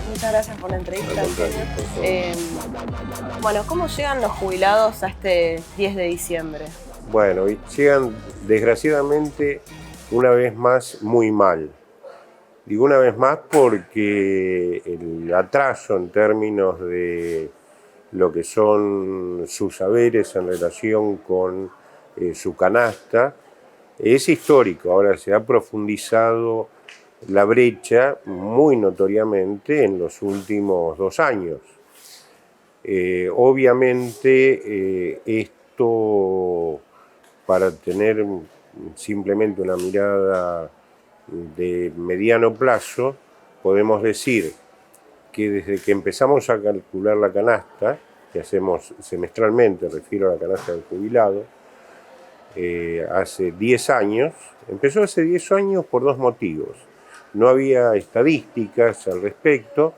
Muchas gracias por la entrevista. Bueno, ¿cómo llegan los jubilados a este 10 de diciembre? Bueno, llegan desgraciadamente una vez más muy mal. Digo una vez más porque el atraso en términos de lo que son sus saberes en relación con su canasta es histórico. Ahora se ha profundizado la brecha muy notoriamente en los últimos 2 años. Obviamente esto, para tener simplemente una mirada de mediano plazo, podemos decir que desde que empezamos a calcular la canasta, que hacemos semestralmente, refiero a la canasta del jubilado, hace 10 años, empezó hace 10 años por 2 motivos. No había estadísticas al respecto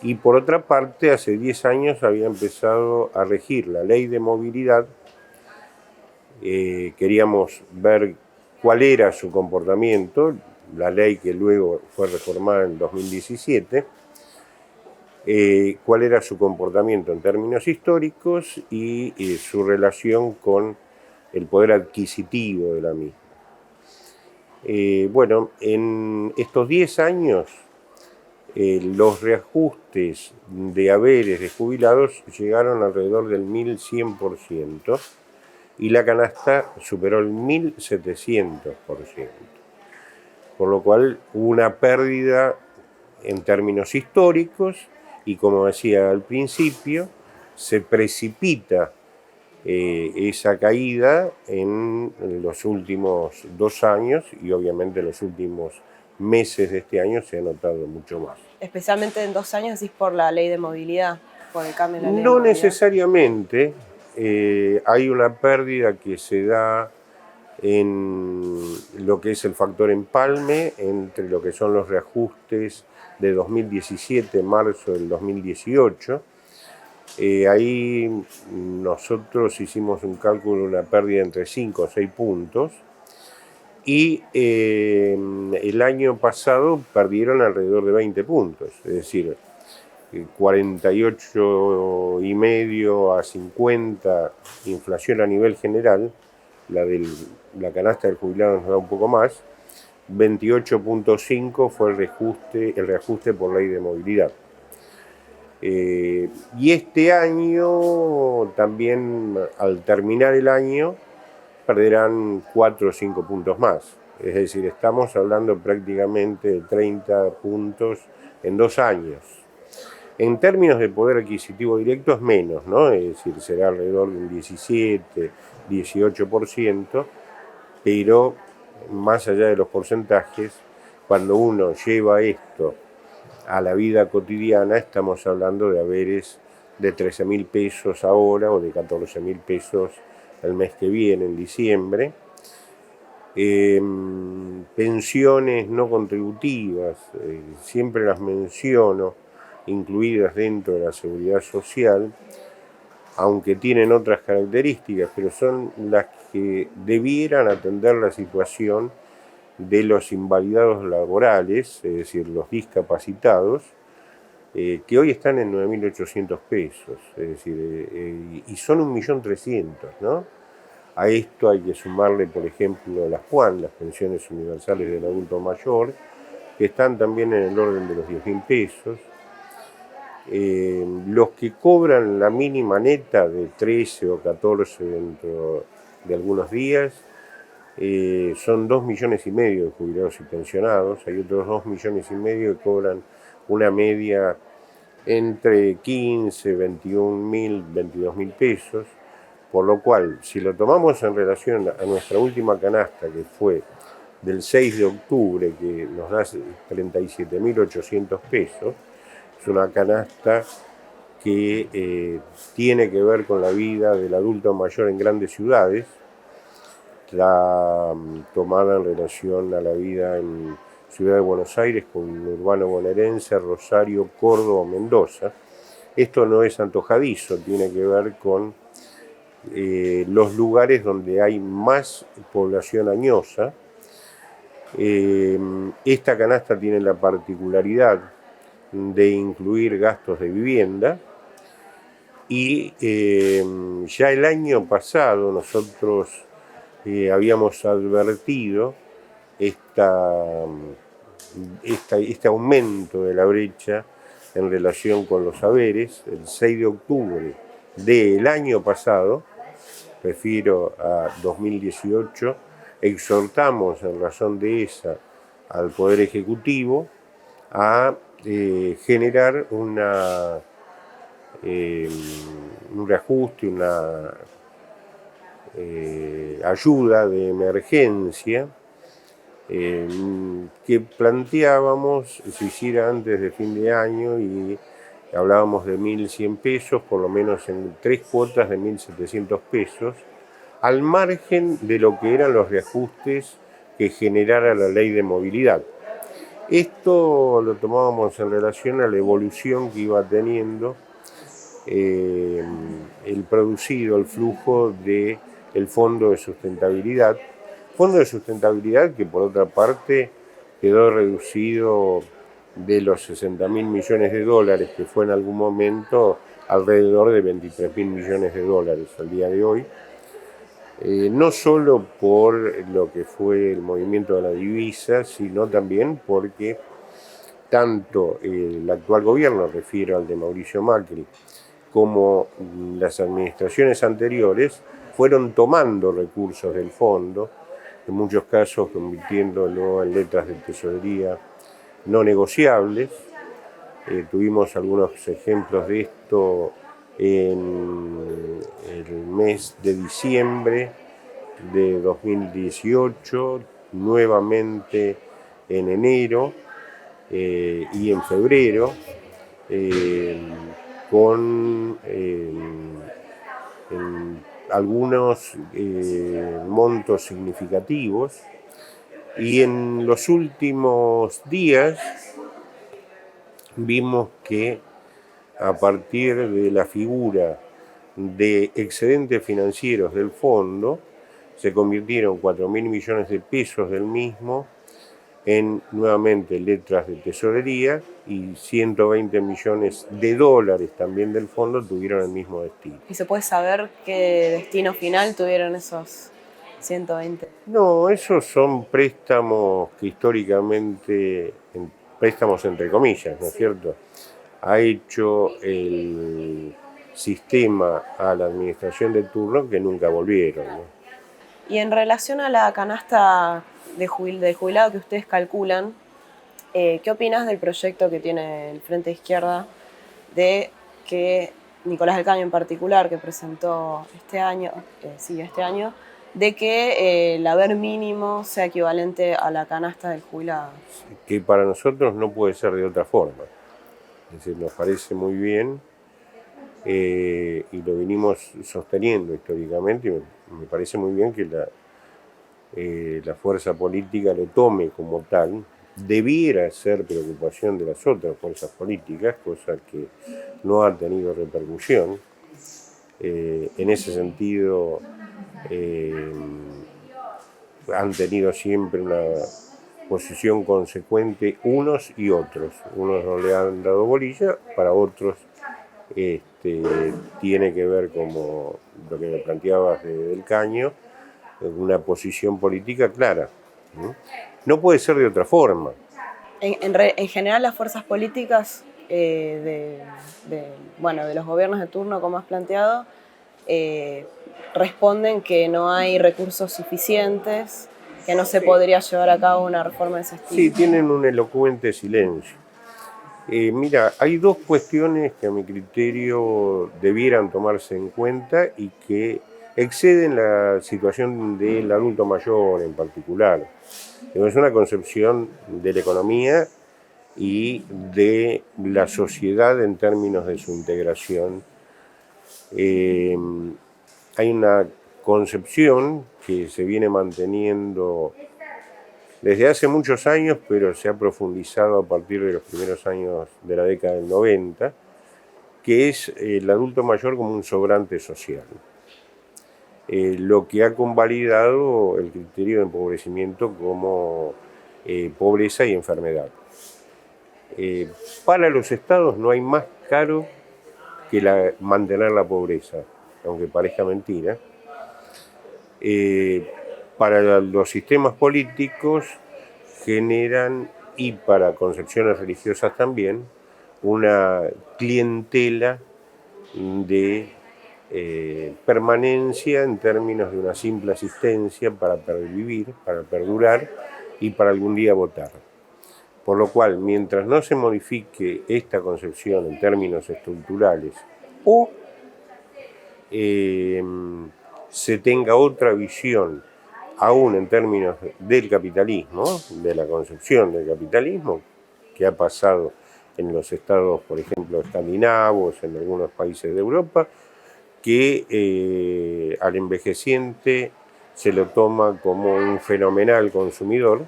y por otra parte hace 10 años había empezado a regir la ley de movilidad. Queríamos ver cuál era su comportamiento, la ley que luego fue reformada en 2017, cuál era su comportamiento en términos históricos y su relación con el poder adquisitivo de la misma. Bueno, en estos 10 años los reajustes de haberes de jubilados llegaron alrededor del 1100%. Y la canasta superó el 1700%, por lo cual hubo una pérdida en términos históricos y, como decía al principio, se precipita esa caída en los últimos 2 años y obviamente en los últimos meses de este año se ha notado mucho más. Especialmente en 2 años, ¿decís por la ley de movilidad? Por el cambio en la ley No de movilidad. necesariamente. Hay una pérdida que se da en lo que es el factor empalme entre lo que son los reajustes de 2017, marzo del 2018. Ahí nosotros hicimos un cálculo de una pérdida entre 5 o 6 puntos y el año pasado perdieron alrededor de 20 puntos, es decir, 48,5 a 50 inflación a nivel general, la canasta del jubilado nos da un poco más, 28,5 fue el reajuste por ley de movilidad. Y este año también, al terminar el año, perderán 4 o 5 puntos más. Es decir, estamos hablando prácticamente de 30 puntos en 2 años. En términos de poder adquisitivo directo es menos, ¿no? Es decir, será alrededor de un 17, 18%, pero más allá de los porcentajes, cuando uno lleva esto a la vida cotidiana, estamos hablando de haberes de 13.000 pesos ahora o de 14.000 pesos el mes que viene, en diciembre. Pensiones no contributivas, siempre las menciono, incluidas dentro de la seguridad social, aunque tienen otras características, pero son las que debieran atender la situación de los invalidados laborales, es decir, los discapacitados, que hoy están en 9.800 pesos, es decir, y son 1.300.000, ¿no? A esto hay que sumarle, por ejemplo, las PUAN, las pensiones universales del adulto mayor, que están también en el orden de los 10.000 pesos. Los que cobran la mínima neta de 13 o 14 dentro de algunos días, son 2,5 millones de jubilados y pensionados. Hay otros 2,5 millones que cobran una media entre 15, 21.000, 22.000 pesos, por lo cual, si lo tomamos en relación a nuestra última canasta, que fue del 6 de octubre, que nos da 37.800 pesos, es una canasta que tiene que ver con la vida del adulto mayor en grandes ciudades, está tomada en relación a la vida en Ciudad de Buenos Aires, con urbano bonaerense, Rosario, Córdoba, Mendoza. Esto no es antojadizo, tiene que ver con los lugares donde hay más población añosa. Esta canasta tiene la particularidad de incluir gastos de vivienda y ya el año pasado nosotros habíamos advertido este aumento de la brecha en relación con los haberes. El 6 de octubre del año pasado, refiero a 2018, exhortamos en razón de esa al Poder Ejecutivo a generar un reajuste, una ayuda de emergencia que planteábamos se hiciera antes de fin de año, y hablábamos de 1.100 pesos, por lo menos en 3 cuotas de 1.700 pesos, al margen de lo que eran los reajustes que generara la ley de movilidad. Esto lo tomábamos en relación a la evolución que iba teniendo el producido, el flujo del Fondo de Sustentabilidad. Fondo de Sustentabilidad que por otra parte quedó reducido de los 60.000 millones de dólares, que fue en algún momento alrededor de 23.000 millones de dólares al día de hoy. No solo por lo que fue el movimiento de la divisa, sino también porque tanto el actual gobierno, refiero al de Mauricio Macri, como las administraciones anteriores, fueron tomando recursos del fondo, en muchos casos convirtiéndolo en letras de tesorería no negociables. Tuvimos algunos ejemplos de esto en el mes de diciembre de 2018, nuevamente en enero y en febrero, con algunos montos significativos. Y en los últimos días vimos que a partir de la figura de excedentes financieros del fondo, se convirtieron 4.000 millones de pesos del mismo en nuevamente letras de tesorería, y 120 millones de dólares también del fondo tuvieron el mismo destino. ¿Y se puede saber qué destino final tuvieron esos 120? No, esos son préstamos que históricamente, préstamos entre comillas, ¿no es cierto?, ha hecho el sistema a la administración de turno, que nunca volvieron, ¿no? Y en relación a la canasta del jubilado que ustedes calculan, ¿qué opinas del proyecto que tiene el Frente de Izquierda de que Nicolás del Caño en particular, que presentó este año, de que el haber mínimo sea equivalente a la canasta del jubilado? Que para nosotros no puede ser de otra forma. Es decir, nos parece muy bien y lo venimos sosteniendo históricamente, y me parece muy bien que la fuerza política lo tome como tal. Debiera ser preocupación de las otras fuerzas políticas, cosa que no ha tenido repercusión. En ese sentido, han tenido siempre una posición consecuente unos y otros. Unos no le han dado bolilla, para otros tiene que ver, como lo que me planteabas del Caño, una posición política clara. No puede ser de otra forma. En general, las fuerzas políticas de los gobiernos de turno, como has planteado, responden que no hay recursos suficientes, que no se podría llevar a cabo una reforma de ese estilo. Sí, tienen un elocuente silencio. Mira, hay dos cuestiones que a mi criterio debieran tomarse en cuenta y que exceden la situación del adulto mayor en particular. Es una concepción de la economía y de la sociedad en términos de su integración. Hay una concepción que se viene manteniendo desde hace muchos años, pero se ha profundizado a partir de los primeros años de la década del 90, que es el adulto mayor como un sobrante social. lo que ha convalidado el criterio de empobrecimiento como pobreza y enfermedad. Para los estados no hay más caro que mantener la pobreza, aunque parezca mentira. Para los sistemas políticos generan, y para concepciones religiosas también, una clientela de permanencia en términos de una simple asistencia para pervivir, para perdurar y para algún día votar. Por lo cual, mientras no se modifique esta concepción en términos estructurales o se tenga otra visión, aún en términos del capitalismo, de la concepción del capitalismo, que ha pasado en los estados, por ejemplo, escandinavos, en algunos países de Europa, que al envejeciente se lo toma como un fenomenal consumidor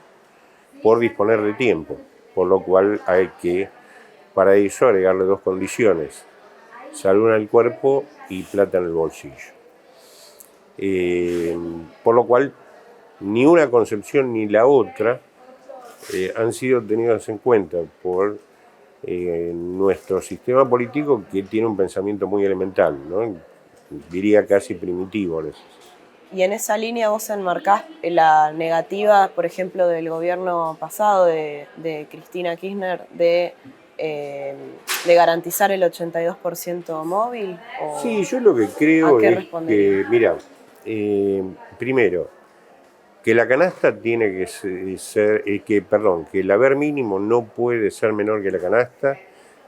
por disponer de tiempo, por lo cual hay que, para eso, agregarle dos condiciones: salud en el cuerpo y plata en el bolsillo. Por lo cual, ni una concepción ni la otra han sido tenidas en cuenta por nuestro sistema político, que tiene un pensamiento muy elemental, ¿no? Diría casi primitivo. Y en esa línea vos enmarcás la negativa, por ejemplo, del gobierno pasado de Cristina Kirchner de garantizar el 82% móvil. ¿O sí, yo lo que creo es que, mira, primero, que la canasta tiene que ser, que el haber mínimo no puede ser menor que la canasta,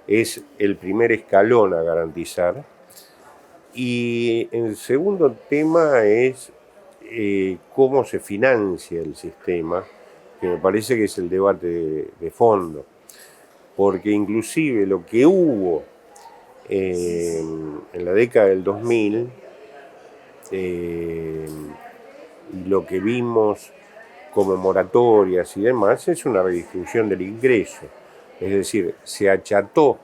es el primer escalón a garantizar. Y el segundo tema es cómo se financia el sistema, que me parece que es el debate de fondo, porque inclusive lo que hubo en la década del 2000, y lo que vimos como moratorias y demás, es una redistribución del ingreso. Es decir, se acható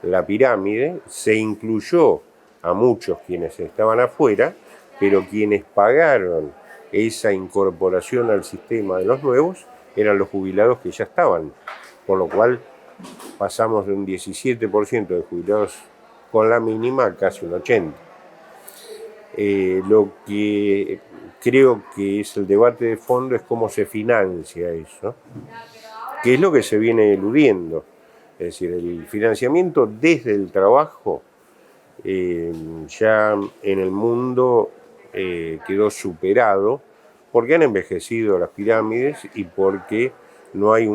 la pirámide, se incluyó a muchos quienes estaban afuera, pero quienes pagaron esa incorporación al sistema de los nuevos eran los jubilados que ya estaban, por lo cual pasamos de un 17% de jubilados con la mínima a casi un 80%. Lo que creo que es el debate de fondo es cómo se financia eso, que es lo que se viene eludiendo. Es decir, el financiamiento desde el trabajo ya en el mundo quedó superado porque han envejecido las pirámides y porque no hay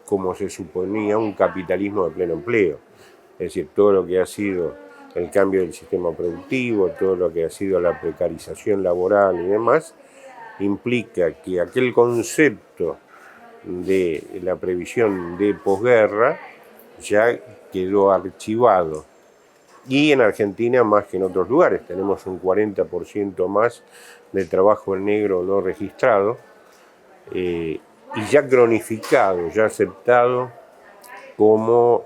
como se suponía, un capitalismo de pleno empleo. Es decir, todo lo que ha sido el cambio del sistema productivo, todo lo que ha sido la precarización laboral y demás, implica que aquel concepto de la previsión de posguerra ya quedó archivado. Y en Argentina, más que en otros lugares, tenemos un 40% más de trabajo en negro no registrado, y ya cronificado, ya aceptado como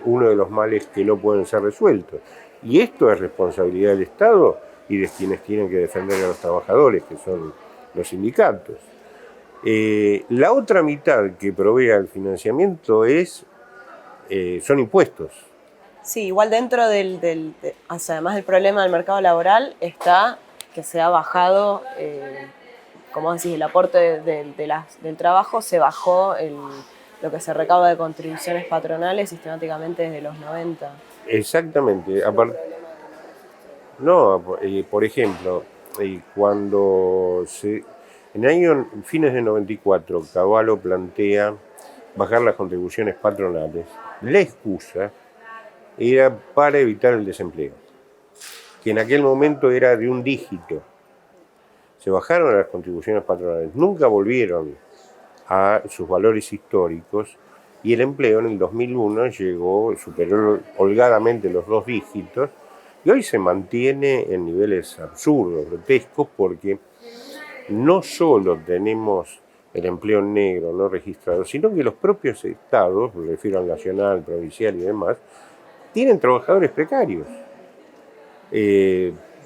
uno de los males que no pueden ser resueltos. Y esto es responsabilidad del Estado y de quienes tienen que defender a los trabajadores, que son los sindicatos. La otra mitad que provee el financiamiento son impuestos. Sí, igual dentro además del problema del mercado laboral está que se ha bajado, como decís, el aporte del trabajo, se bajó lo que se recauda de contribuciones patronales sistemáticamente desde los 90. Exactamente. No, por ejemplo, cuando en fines de 94, Cavallo plantea bajar las contribuciones patronales, la excusa era para evitar el desempleo, que en aquel momento era de un dígito. Se bajaron las contribuciones patronales, nunca volvieron a sus valores históricos, y el empleo en el 2001 superó holgadamente los 2 dígitos, y hoy se mantiene en niveles absurdos, grotescos, porque no solo tenemos el empleo negro no registrado, sino que los propios estados, me refiero al nacional, provincial y demás, tienen trabajadores precarios.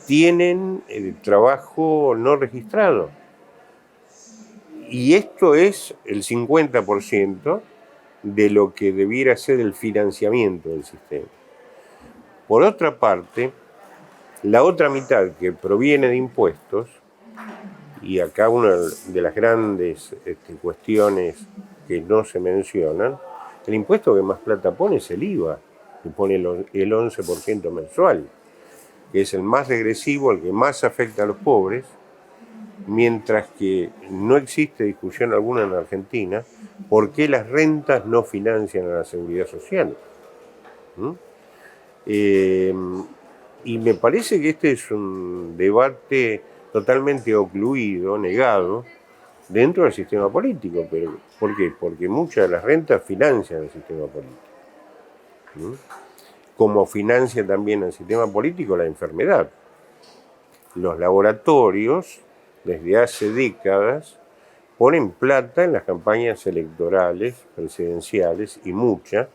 tienen trabajo no registrado. Y esto es el 50% de lo que debiera ser el financiamiento del sistema. Por otra parte, la otra mitad que proviene de impuestos, y acá una de las grandes cuestiones que no se mencionan, el impuesto que más plata pone es el IVA, que pone el 11% mensual, que es el más regresivo, el que más afecta a los pobres, mientras que no existe discusión alguna en Argentina por qué las rentas no financian a la seguridad social. Y me parece que este es un debate totalmente ocluido, negado, dentro del sistema político. Pero, ¿por qué? Porque muchas de las rentas financian el sistema político. Como financia también el sistema político la enfermedad. Los laboratorios, desde hace décadas, ponen plata en las campañas electorales, presidenciales, y mucha,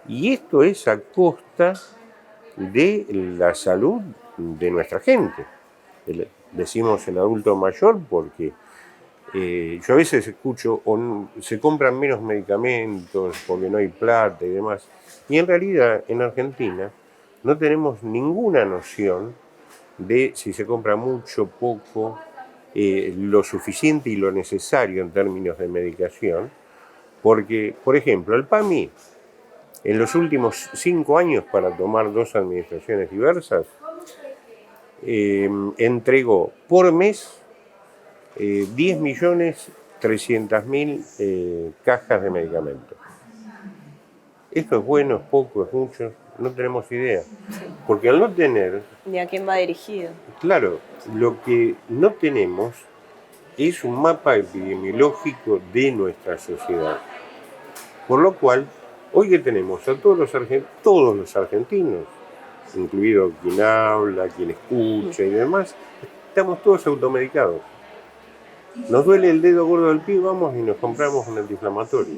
y esto es a costa de la salud de nuestra gente. Decimos el adulto mayor porque yo a veces escucho, se compran menos medicamentos porque no hay plata y demás, y en realidad en Argentina no tenemos ninguna noción de si se compra mucho, poco, lo suficiente y lo necesario en términos de medicación, porque, por ejemplo, el PAMI, en los últimos 5 años, para tomar 2 administraciones diversas, entregó por mes 10.300.000 cajas de medicamentos. ¿Esto es bueno, es poco, es mucho? No tenemos idea. Porque al no tener... ¿Ni a quién va dirigido? Claro, lo que no tenemos es un mapa epidemiológico de nuestra sociedad. Por lo cual, hoy que tenemos a todos los argentinos, incluido quien habla, quien escucha y demás, estamos todos automedicados. Nos duele el dedo gordo del pie, vamos y nos compramos un antiinflamatorio.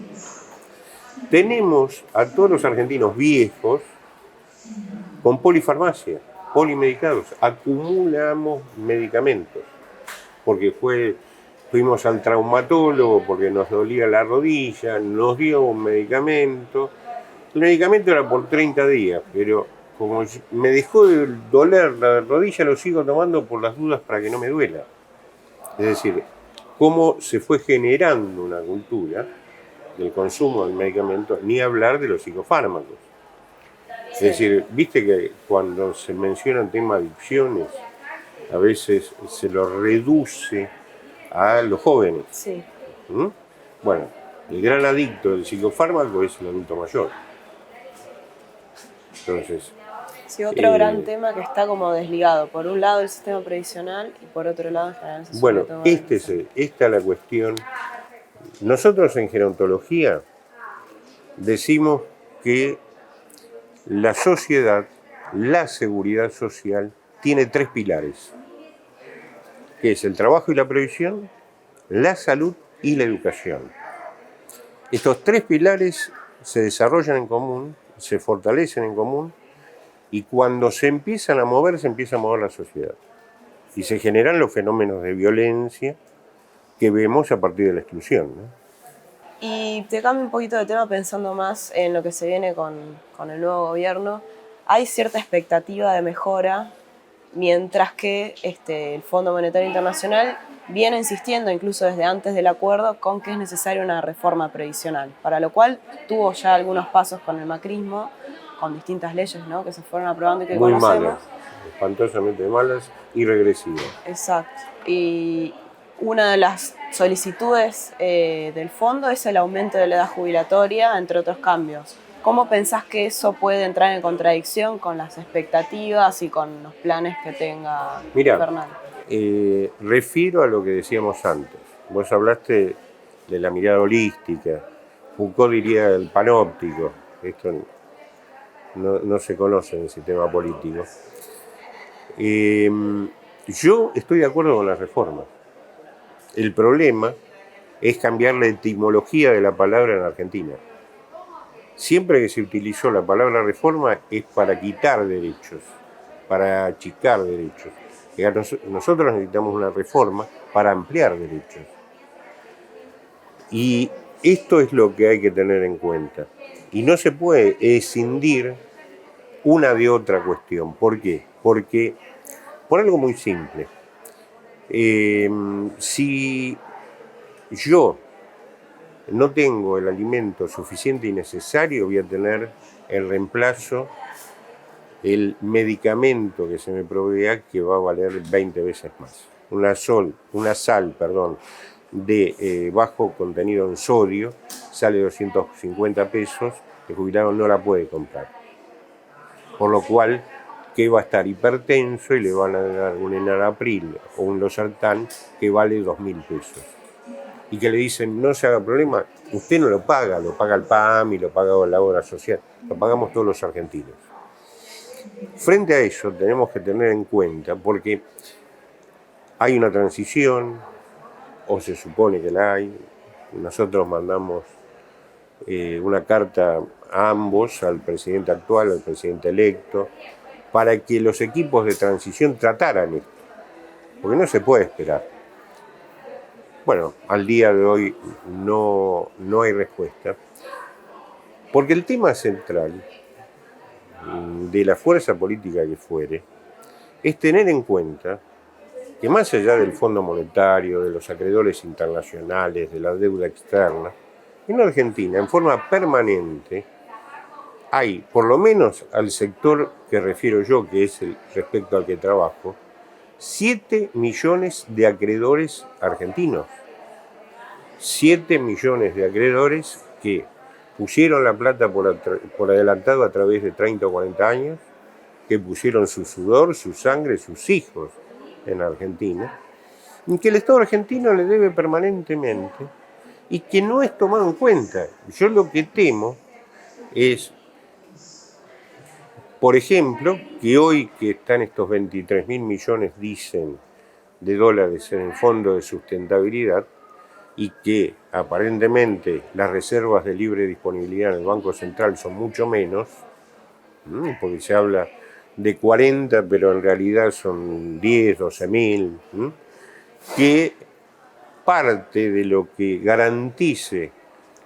Tenemos a todos los argentinos viejos con polifarmacia, polimedicados. Acumulamos medicamentos, porque fuimos al traumatólogo porque nos dolía la rodilla, nos dio un medicamento. El medicamento era por 30 días, pero como me dejó de doler la rodilla, lo sigo tomando por las dudas para que no me duela. Es decir, cómo se fue generando una cultura del consumo del medicamento, ni hablar de los psicofármacos. Es decir, viste que cuando se mencionan temas de adicciones, a veces se lo reduce a los jóvenes. Sí. Bueno, el gran adicto del psicofármaco es el adulto mayor. Entonces... Sí, otro gran tema que está como desligado. Por un lado el sistema previsional y por otro lado en general se bueno, esta es la cuestión. Nosotros en gerontología decimos que la sociedad, la seguridad social, tiene 3 pilares, que es el trabajo y la previsión, la salud y la educación. Estos 3 pilares se desarrollan en común, se fortalecen en común, y cuando se empiezan a mover, se empieza a mover la sociedad. Y se generan los fenómenos de violencia que vemos a partir de la exclusión, ¿no? Y te cambio un poquito de tema pensando más en lo que se viene con el nuevo gobierno. Hay cierta expectativa de mejora, mientras que el Fondo Monetario Internacional viene insistiendo, incluso desde antes del acuerdo, con que es necesaria una reforma previsional, para lo cual tuvo ya algunos pasos con el macrismo, con distintas leyes, ¿no?, que se fueron aprobando y que muy conocemos. Malas, espantosamente malas y regresivas. Exacto. Y una de las solicitudes del fondo es el aumento de la edad jubilatoria, entre otros cambios. ¿Cómo pensás que eso puede entrar en contradicción con las expectativas y con los planes que tenga Fernando? Refiero a lo que decíamos antes. Vos hablaste de la mirada holística. Foucault diría el panóptico. Esto no se conoce en el sistema político. Yo estoy de acuerdo con las reformas. El problema es cambiar la etimología de la palabra en Argentina. Siempre que se utilizó la palabra reforma es para quitar derechos. para achicar derechos. Nosotros necesitamos una reforma para ampliar derechos. Y esto es lo que hay que tener en cuenta. Y no se puede escindir una de otra cuestión. ¿Por qué? Porque, por algo muy simple, si yo no tengo el alimento suficiente y necesario, voy a tener el reemplazo, el medicamento que se me provea, que va a valer 20 veces más. Una sal de bajo contenido en sodio sale 250 pesos, el jubilado no la puede comprar. Por lo cual, que va a estar hipertenso y le van a dar un Enalapril o un Losartán que vale 2.000 pesos. Y que le dicen, no se haga problema, usted no lo paga el PAMI, lo paga la obra social, lo pagamos todos los argentinos. Frente a eso tenemos que tener en cuenta, porque hay una transición, o se supone que la hay. Nosotros mandamos una carta a ambos, al presidente actual, al presidente electo, para que los equipos de transición trataran esto, porque no se puede esperar. Bueno, al día de hoy no hay respuesta, porque el tema central de la fuerza política que fuere es tener en cuenta que más allá del Fondo Monetario, de los acreedores internacionales, de la deuda externa, en Argentina, en forma permanente, hay, por lo menos al sector que refiero yo, que es el respecto al que trabajo, 7 millones de acreedores argentinos. 7 millones de acreedores que pusieron la plata por adelantado a través de 30 o 40 años, que pusieron su sudor, su sangre, sus hijos en Argentina, y que el Estado argentino le debe permanentemente y que no es tomado en cuenta. Yo lo que temo es, por ejemplo, que hoy que están estos 23.000 millones, dicen, de dólares en el Fondo de Sustentabilidad, y que aparentemente las reservas de libre disponibilidad en el Banco Central son mucho menos, porque se habla de 40, pero en realidad son 10, 12.000, que parte de lo que garantice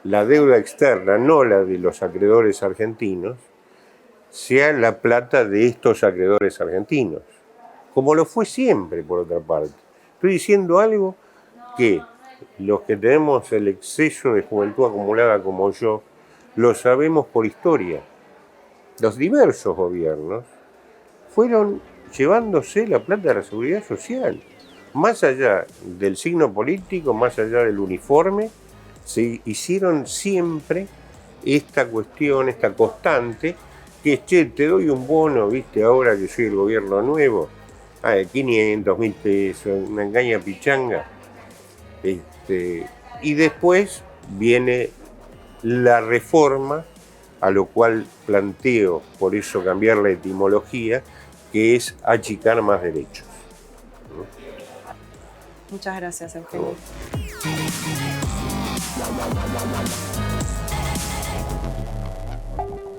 la deuda externa, no la de los acreedores argentinos, sea la plata de estos acreedores argentinos, como lo fue siempre, por otra parte. Estoy diciendo algo que los que tenemos el exceso de juventud acumulada como yo, lo sabemos por historia. Los diversos gobiernos fueron llevándose la plata de la seguridad social. Más allá del signo político, más allá del uniforme, se hicieron siempre esta cuestión, esta constante, que es, che, te doy un bono, viste, ahora que soy el gobierno nuevo, 500, 1.000 pesos, una engaña pichanga. Y después viene la reforma, a lo cual planteo, por eso cambiar la etimología, que es achicar más derechos. Muchas gracias, Eugenio. No.